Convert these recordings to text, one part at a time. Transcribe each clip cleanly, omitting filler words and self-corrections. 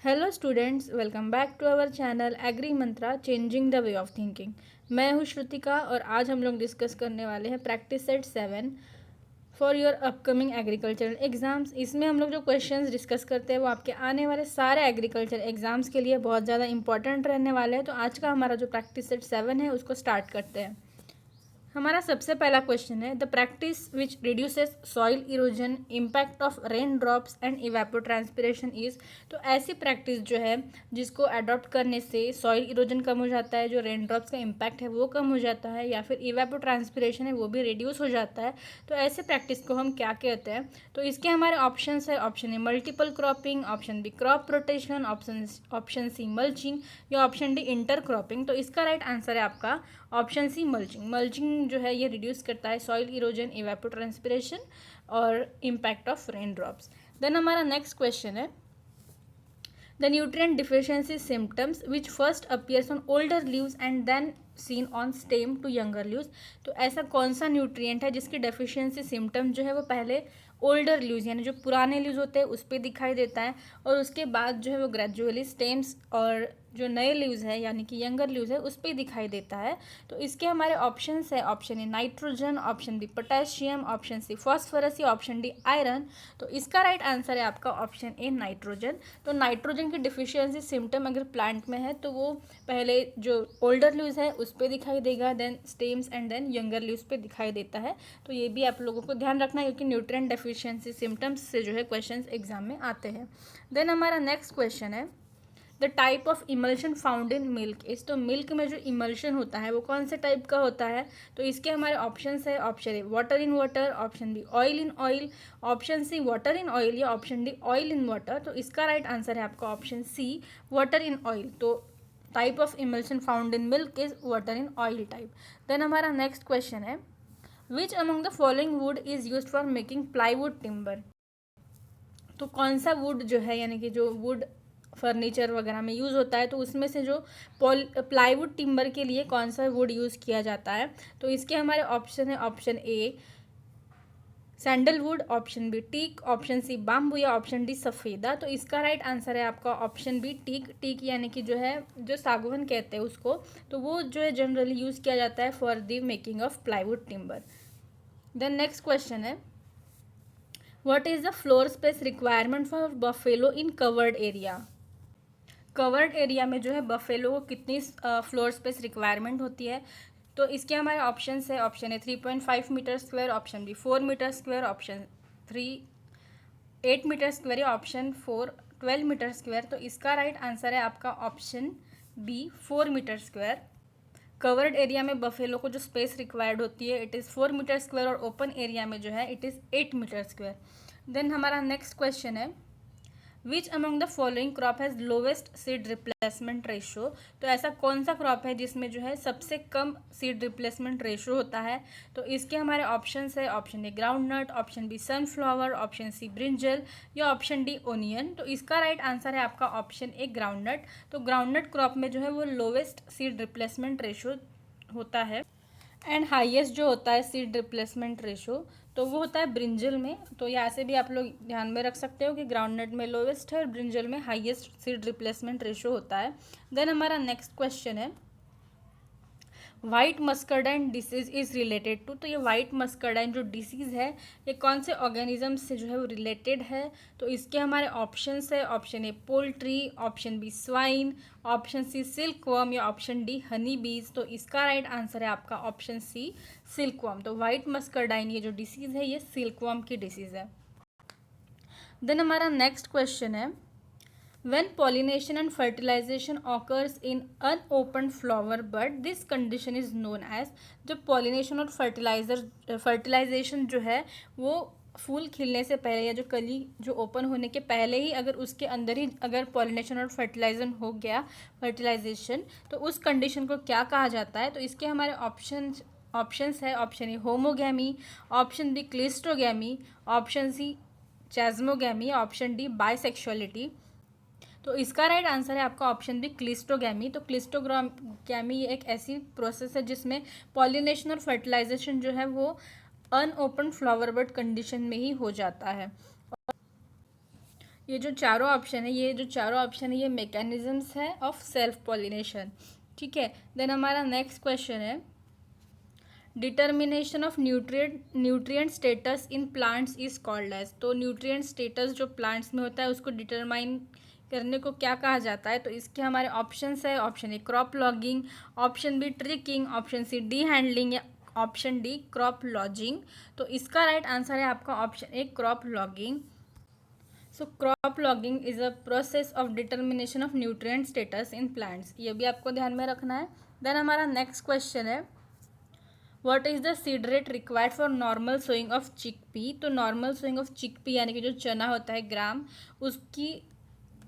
Hello students, welcome back to our channel Agri Mantra changing the way of thinking. मैं हूँ श्रुतिका और आज हम लोग डिस्कस करने वाले हैं practice set 7 for your upcoming agricultural exams. इसमें हम लोग जो क्वेश्चंस डिस्कस करते हैं वो आपके आने वाले सारे एग्रीकल्चर एग्जाम्स के लिए बहुत ज़्यादा इंपॉर्टेंट रहने वाले हैं। तो आज का हमारा जो प्रैक्टिस सेट 7 है उसको स्टार्ट करते हैं। हमारा सबसे पहला क्वेश्चन है the practice which reduces soil erosion impact of rain drops and evapotranspiration is. तो ऐसी प्रैक्टिस जो है जिसको अडॉप्ट करने से सॉइल इरोजन कम हो जाता है, जो रेन ड्रॉप्स का इम्पैक्ट है वो कम हो जाता है, या फिर इवेपोट्रांसपिरेशन है वो भी रिड्यूस हो जाता है। तो ऐसे प्रैक्टिस को हम क्या कहते हैं? तो इसके हमारे ऑप्शन है, option A multiple cropping, option B crop protection, option C mulching या ऑप्शन डी इंटर क्रॉपिंग। तो इसका राइट आंसर है आपका ऑप्शन सी मल्चिंग। मल्चिंग जो है ये रिड्यूस करता है सॉइल इरोजन, इवेपोट्रांसपिरेशन और impact of rain drops. Then हमारा नेक्स्ट क्वेश्चन है the nutrient deficiency symptoms which first appears on older leaves and then seen on stem to younger leaves. तो ऐसा कौन सा न्यूट्रिएंट है जिसकी डेफिशिएंसी सिम्टम जो है वो पहले ओल्डर लीव्स यानी जो पुराने लीव्स होते हैं उस पर दिखाई देता है और उसके बाद जो है वो ग्रेजुअली स्टेम्स और जो नए लीव्स है यानी कि यंगर लीव्स है उस पर दिखाई देता है। तो इसके हमारे ऑप्शंस है, option A nitrogen, option B potassium, option C phosphorus या ऑप्शन डी आयरन। तो इसका राइट आंसर है आपका ऑप्शन ए नाइट्रोजन। तो नाइट्रोजन की डिफिशियंसी सिम्टम अगर प्लांट में है तो वो पहले जो ओल्डर लीव्स है उस पर दिखाई देगा, then stems and then younger leaves पे दिखाई देता है। तो ये भी आप लोगों को ध्यान रखना है क्योंकि न्यूट्रिएंट डेफिशिएंसी सिम्टम्स से जो है क्वेश्चंस एग्जाम में आते हैं। देन हमारा नेक्स्ट क्वेश्चन है the type of emulsion found in milk is. तो मिल्क में जो इमल्शन होता है वो कौन से टाइप का होता है? तो इसके हमारे ऑप्शंस है, option A water in water, option B oil in oil, option C water in oil या option D oil in water. तो इसका राइट आंसर है आपका option C water in oil. तो type of emulsion found in milk is water in oil type. Then हमारा next question है which among the following wood is used for making plywood timber. तो कौन सा would जो है यानी कि जो वुड फर्नीचर वगैरह में यूज़ होता है तो उसमें से जो प्लाईवुड टिम्बर के लिए कौन सा वुड यूज़ किया जाता है? तो इसके हमारे ऑप्शन है, option A sandalwood, option B teak, option C bamboo या ऑप्शन डी सफ़ेदा। तो इसका राइट आंसर है आपका ऑप्शन बी टीक। टीक यानी कि जो है जो सागवान कहते हैं उसको, तो वो जो है जनरली यूज़ किया जाता है for the making of plywood timber. Then next question है what is the floor space requirement for buffalo in covered area. Covered area में जो है बफेलो को कितनी फ्लोर स्पेस रिक्वायरमेंट होती है? तो इसके हमारे ऑप्शन है, option A 3.5 metre square, option B 4 metre square, option 3 8 metre square या ऑप्शन 4 12 मीटर स्क्वायर। तो इसका राइट आंसर है आपका option B 4 metre square. Covered area में बफेलो को जो स्पेस रिक्वायर्ड होती है इट इज़ 4 मीटर स्क्वायर और ओपन एरिया में जो है it is 8 metre square. Then हमारा नेक्स्ट क्वेश्चन है which among the following crop has lowest seed replacement ratio. तो ऐसा कौन सा क्रॉप है जिसमें जो है सबसे कम सीड रिप्लेसमेंट रेशो होता है? तो इसके हमारे ऑप्शंस है, option A ground nut, option B sunflower, option C brinjal या ऑप्शन डी ओनियन। तो इसका राइट आंसर है आपका ऑप्शन ए ग्राउंड नट। तो ग्राउंड नट क्रॉप में जो है वो लोवेस्ट सीड रिप्लेसमेंट रेशो होता है एंड हाईएस्ट जो होता है सीड रिप्लेसमेंट रेशो तो वो होता है ब्रिंजल में। तो यहाँ से भी आप लोग ध्यान में रख सकते हो कि ग्राउंडनट में लोवेस्ट है और ब्रिंजल में हाईएस्ट सीड रिप्लेसमेंट रेशो होता है। देन हमारा नेक्स्ट क्वेश्चन है white muscardine disease is related to. तो ये वाइट मस्करडाइन जो डिसीज़ है ये कौन से ऑर्गेनिज्म से जो है वो रिलेटेड है? तो इसके हमारे ऑप्शंस है, option A poultry, option B swine, option C silkworm या ऑप्शन डी हनी बीज। तो इसका राइट आंसर है आपका ऑप्शन सी सिल्कवर्म। तो वाइट मस्करडाइन ये जो डिसीज़ है ये सिल्कवर्म की डिसीज़ है। देन हमारा नेक्स्ट क्वेश्चन है when pollination and fertilization occurs in unopened flower bud this condition is known as। जब pollination और fertilization जो है वो फूल खिलने से पहले या जो कली जो ओपन होने के पहले ही अगर उसके अंदर ही अगर पॉलिनेशन और फर्टिलाइजन हो गया फर्टिलाइजेशन तो उस कंडीशन को क्या कहा जाता है? तो इसके हमारे ऑप्शंस है, option A homogamy, option B cleistogamy, option C chasmogamy, option D bisexuality. तो इसका राइट आंसर है आपका ऑप्शन बी क्लिस्टोगैमी। तो क्लिस्टोगैमी एक ऐसी प्रोसेस है जिसमें पॉलिनेशन और फर्टिलाइजेशन जो है वो अनओपन फ्लावर बड कंडीशन में ही हो जाता है। ये जो चारों ऑप्शन है ये मैकेनिज्म्स है ऑफ सेल्फ पॉलिनेशन। ठीक है, देन हमारा नेक्स्ट क्वेश्चन है determination of nutrient status in plants is called as. तो न्यूट्रिएंट स्टेटस जो प्लांट्स में होता है उसको डिटरमाइन करने को क्या कहा जाता है? तो इसके हमारे ऑप्शंस है, option A crop logging, option B tricking, option C D handling या ऑप्शन डी क्रॉप लॉजिंग। तो इसका राइट आंसर है आपका option A crop logging. So crop logging is a process of determination of nutrient status in plants. ये भी आपको ध्यान में रखना है। देन हमारा नेक्स्ट क्वेश्चन है what is the seed rate required for normal sowing of chickpea. तो नॉर्मल सोइंग ऑफ चिकपी यानी कि जो चना होता है ग्राम, उसकी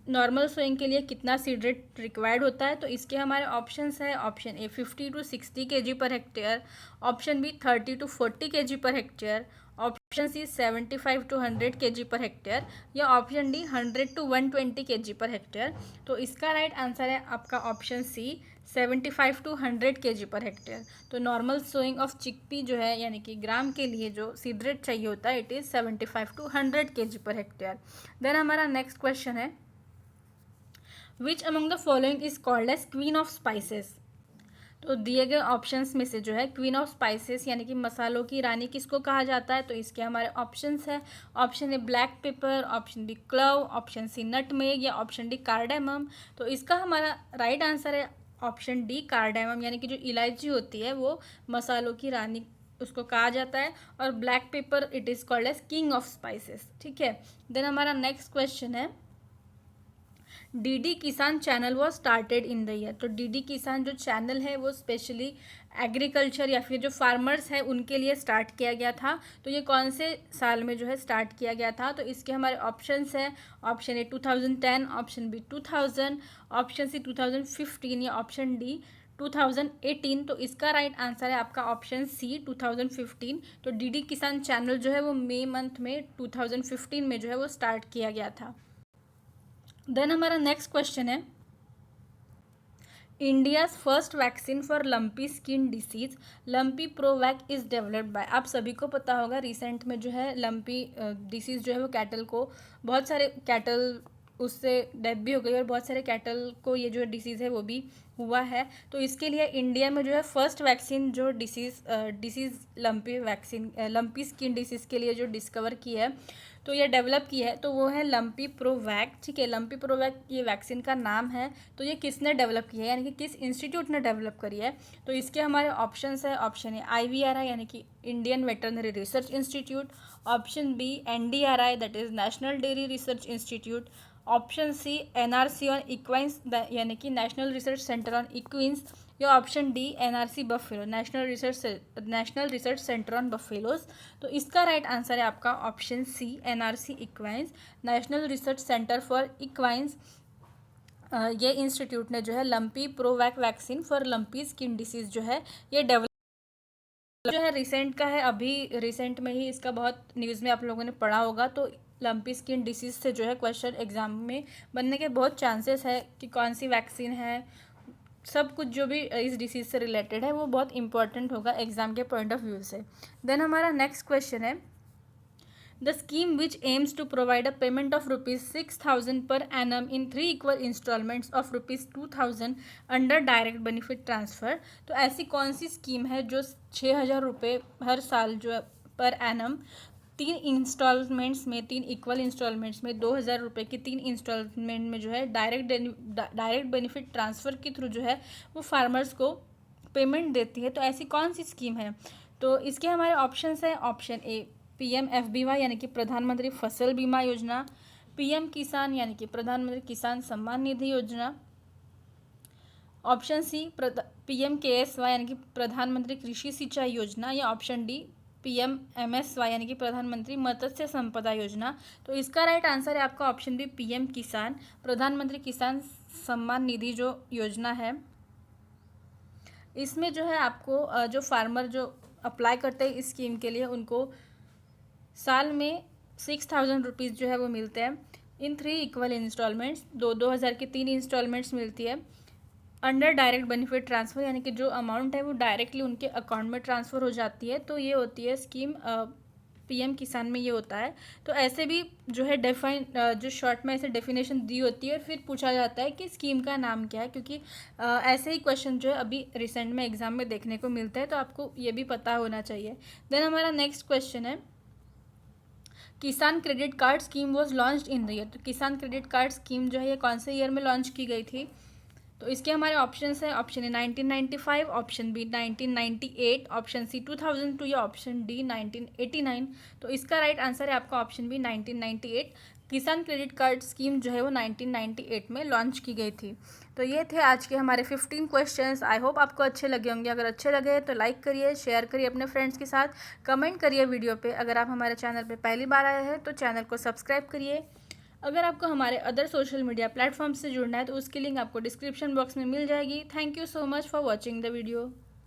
नॉर्मल सोइंग के लिए कितना सीड रेट रिक्वायर्ड होता है? तो इसके हमारे ऑप्शंस है, option A 50 to 60 kg per hectare, option B 30 to 40 kg per hectare, option C 75 to 100 kg per hectare या option D 100 to 120 kg per hectare. तो इसका राइट आंसर है आपका option C 75 to 100 kg per hectare. तो normal sowing of chickpea जो है यानी कि ग्राम के लिए जो सीड रेट चाहिए होता है it is 75 to 100 kg per hectare. Then हमारा नेक्स्ट क्वेश्चन है which among the following is called as queen of spices. तो दिए गए ऑप्शंस में से जो है क्वीन ऑफ स्पाइसेस यानी कि मसालों की रानी किसको कहा जाता है? तो इसके हमारे ऑप्शंस है, option A black pepper, option B clove, option C nutmeg या ऑप्शन डी कार्डेमम। तो इसका हमारा राइट आंसर है ऑप्शन डी कार्डेमम, यानी कि जो इलायची होती है वो मसालों की रानी उसको कहा जाता है, और black pepper it is called as king of spices. ठीक है, देन हमारा नेक्स्ट क्वेश्चन है DD Kisan channel was started in the year. तो डीडी किसान जो चैनल है वो स्पेशली एग्रीकल्चर या फिर जो फार्मर्स है उनके लिए स्टार्ट किया गया था। तो ये कौन से साल में जो है स्टार्ट किया गया था? तो इसके हमारे ऑप्शंस है, option A 2010, option B 2000, option C 2015 या ऑप्शन डी 2018। तो इसका राइट आंसर है आपका ऑप्शन सी 2015। तो डीडी किसान चैनल जो है वो मई मंथ में 2015 में जो है वो स्टार्ट किया गया था। देन हमारा नेक्स्ट क्वेश्चन है India's first vaccine for lumpy skin disease lumpy ProVac is developed by. आप सभी को पता होगा रिसेंट में जो है लंपी डिसीज़ जो है वो कैटल को, बहुत सारे कैटल उससे डेथ भी हो गई और बहुत सारे कैटल को ये जो डिसीज़ है वो भी हुआ है। तो इसके लिए इंडिया में जो है फर्स्ट वैक्सीन जो disease lumpy vaccine lumpy skin disease के लिए जो डिस्कवर की है तो ये डेवलप की है तो वो है लंपी प्रोवैक। ठीक है, लंपी प्रोवैक ये वैक्सीन का नाम है। तो ये किसने डेवलप की है यानी कि किस इंस्टीट्यूट ने डेवलप करी है? तो इसके हमारे ऑप्शंस है, ऑप्शन ए IVRI यानी कि Indian veterinary research institute, option B NDRI that is national dairy research institute, option C NRC on equines यानी कि national research centre on equines या option D NRC buffalo national research centre on buffaloes. तो इसका right answer है आपका option C NRC equines national research centre for equines. ये institute ने जो है lumpy ProVac vaccine for lumpy skin disease जो है ये डेवलप जो है रिसेंट का है, अभी रिसेंट में ही इसका बहुत न्यूज़ में आप लोगों ने पढ़ा होगा। तो लंपी स्किन डिसीज से जो है क्वेश्चन एग्जाम में बनने के बहुत चांसेस है कि कौन सी वैक्सीन है, सब कुछ जो भी इस डिसीज़ से रिलेटेड है वो बहुत इंपॉर्टेंट होगा एग्जाम के पॉइंट ऑफ व्यू से। देन हमारा नेक्स्ट क्वेश्चन है the scheme which aims to provide a payment of ₹6,000 per annum in 3 equal instalments of ₹2,000 under direct benefit transfer. तो ऐसी कौन सी स्कीम है जो 6,000 रुपये हर साल जो है पर एनम 3 इक्वल इंस्टॉलमेंट्स में 2,000 रुपये की 3 इंस्टॉलमेंट में जो है डायरेक्ट बेनिफिट ट्रांसफ़र के थ्रू जो है वो फार्मर्स को पेमेंट देती है? तो ऐसी कौन सी स्कीम है? तो इसके हमारे ऑप्शंस हैं, ऑप्शन ए PMFBY यानी कि प्रधानमंत्री फसल बीमा योजना, PM किसान यानी कि प्रधानमंत्री किसान सम्मान निधि योजना, ऑप्शन सी PMKSY यानी कि प्रधानमंत्री कृषि सिंचाई योजना या ऑप्शन डी PMMSY यानी कि प्रधानमंत्री मत्स्य संपदा योजना। तो इसका राइट आंसर है आपका ऑप्शन बी PM किसान प्रधानमंत्री किसान सम्मान निधि जो योजना है। इसमें जो है आपको जो फार्मर जो अप्लाई करते हैं इस स्कीम के लिए उनको साल में 6,000 रुपीज़ जो है वो मिलते हैं इन 3 इक्वल इंस्टॉलमेंट्स, 2,000 की 3 इंस्टॉलमेंट्स मिलती है अंडर डायरेक्ट बेनिफिट ट्रांसफ़र यानी कि जो अमाउंट है वो डायरेक्टली उनके अकाउंट में ट्रांसफ़र हो जाती है। तो ये होती है स्कीम पीएम किसान में ये होता है। तो ऐसे भी जो है जो शॉर्ट में ऐसे डेफिनेशन दी होती है, फिर पूछा जाता है कि स्कीम का नाम क्या है, क्योंकि ऐसे ही क्वेश्चन जो है अभी रिसेंट में एग्जाम में देखने को मिलता है, तो आपको ये भी पता होना चाहिए। देन हमारा नेक्स्ट क्वेश्चन है, किसान credit card scheme was launched in the year. तो किसान क्रेडिट कार्ड स्कीम जो है ये कौन से ईयर में लॉन्च की गई थी? तो इसके हमारे ऑप्शंस हैं, option A 1995, option B 1998, option C 2002 या ऑप्शन डी 1989। तो इसका राइट आंसर है आपका ऑप्शन बी 1998। किसान क्रेडिट कार्ड स्कीम जो है वो 1998 में लॉन्च की गई थी। तो ये थे आज के हमारे 15 क्वेश्चंस। आई होप आपको अच्छे लगे होंगे। अगर अच्छे लगे तो लाइक करिए, शेयर करिए अपने फ्रेंड्स के साथ, कमेंट करिए वीडियो पे। अगर आप हमारे चैनल पे पहली बार आए हैं तो चैनल को सब्सक्राइब करिए। अगर आपको हमारे अदर सोशल मीडिया प्लेटफॉर्म से जुड़ना है तो उसकी लिंक आपको डिस्क्रिप्शन बॉक्स में मिल जाएगी। Thank you so much for watching the video.